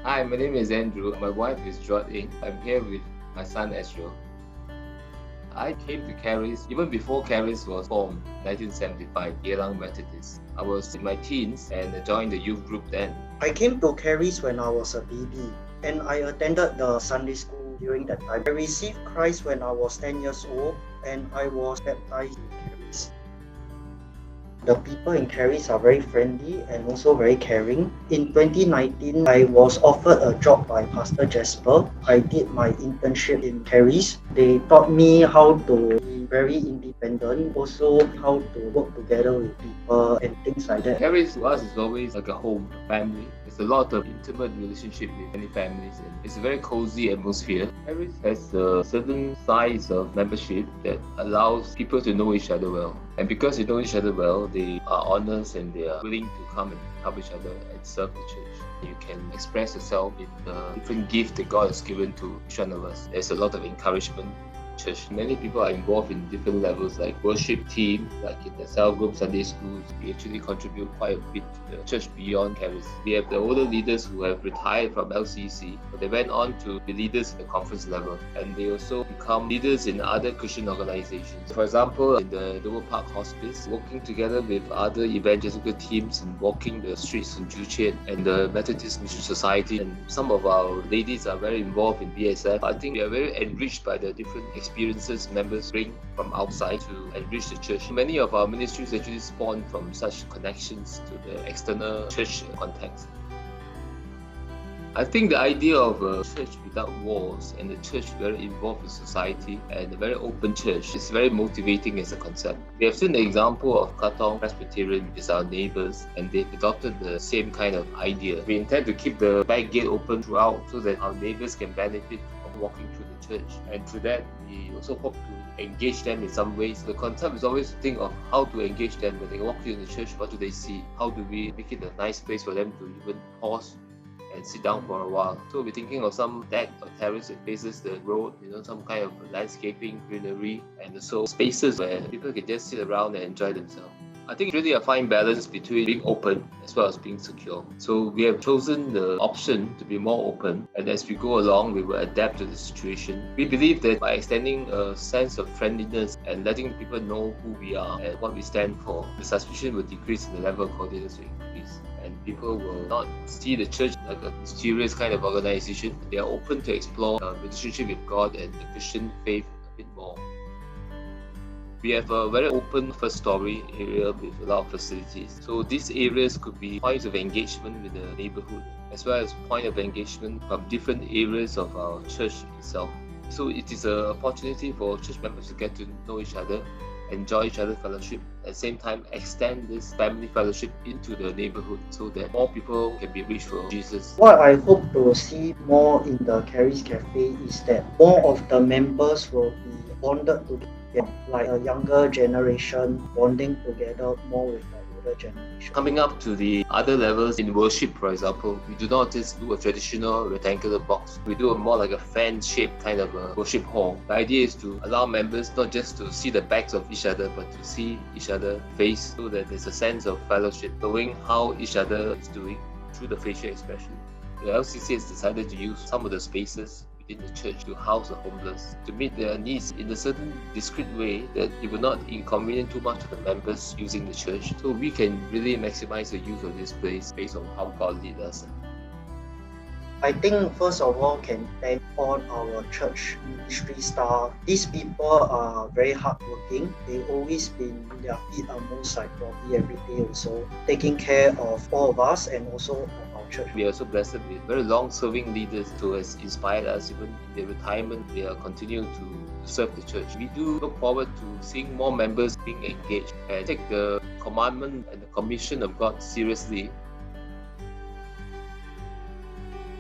Hi, my name is Andrew. My wife is Jot. I'm here with my son Azriel. I came to Caris even before Caris was formed, 1975, Geylang Methodist. I was in my teens and joined the youth group then. I came to Caris when I was a baby and I attended the Sunday school during that time. I received Christ when I was 10 years old and I was baptized in Caris. The people in Caris are very friendly and also very caring. In 2019, I was offered a job by Pastor Jasper. I did my internship in Caris. They taught me how to be very independent, also how to work together with people and things like that. Caris to us is always like a home, a family. There's a lot of intimate relationship with many families and it's a very cozy atmosphere. Caris has a certain size of membership that allows people to know each other well. And because they know each other well, they are honest and they are willing to come and help each other and serve the church. You can express yourself in the different gifts that God has given to each one of us. There's a lot of encouragement in church. Many people are involved in different levels like worship team, like in the cell group, Sunday schools. We actually contribute quite a bit to the church beyond Caris. We have the older leaders who have retired from LCC, but they went on to be leaders at the conference level and they also become leaders in other Christian organizations. For example, in the Dover Park Hospice, working together with other evangelical teams and walking the streets in Juchen and the Methodist Mission Society, and some of our ladies are very involved in BSF. I think we are very enriched by the different experiences members bring from outside to enrich the church. Many of our ministries actually spawn from such connections to the external church context. I think the idea of a church without walls and a church very involved in society and a very open church is very motivating as a concept. We have seen the example of Katong Presbyterian, which is our neighbors, and they've adopted the same kind of idea. We intend to keep the back gate open throughout so that our neighbors can benefit from walking through the church. And through that, we also hope to engage them in some ways. The concept is always to think of how to engage them when they walk into the church. What do they see? How do we make it a nice place for them to even pause and sit down for a while? So we're thinking of some deck or terrace that faces the road, some kind of landscaping, greenery, and also spaces where people can just sit around and enjoy themselves. I think it's really a fine balance between being open as well as being secure. So we have chosen the option to be more open, and as we go along, we will adapt to the situation. We believe that by extending a sense of friendliness and letting people know who we are and what we stand for, the suspicion will decrease and the level of confidence will increase. And people will not see the church like a mysterious kind of organization. They are open to explore a relationship with God and the Christian faith a bit more. We have a very open first story area with a lot of facilities. So these areas could be points of engagement with the neighborhood, as well as point of engagement from different areas of our church itself. So it is an opportunity for church members to get to know each other, enjoy each other's fellowship, at the same time extend this family fellowship into the neighborhood so that more people can be reached for Jesus. What I hope to see more in the Caris Cafe is that more of the members will be bonded together, like a younger generation bonding together more with the older generation. Coming up to the other levels in worship, for example, we do not just do a traditional rectangular box. We do a more like a fan-shaped kind of a worship hall. The idea is to allow members not just to see the backs of each other, but to see each other face so that there's a sense of fellowship, knowing how each other is doing through the facial expression. The LCC has decided to use some of the spaces in the church to house the homeless, to meet their needs in a certain discreet way that it will not inconvenience too much of the members using the church. So we can really maximize the use of this place based on how God leads us. I think first of all can thank all our church ministry staff. These people are very hardworking. They always been on their feet almost like probably every day or so, taking care of all of us and also of our church. We are also blessed with very long-serving leaders who has inspired us. Even in their retirement, they are continuing to serve the church. We do look forward to seeing more members being engaged and take the commandment and the commission of God seriously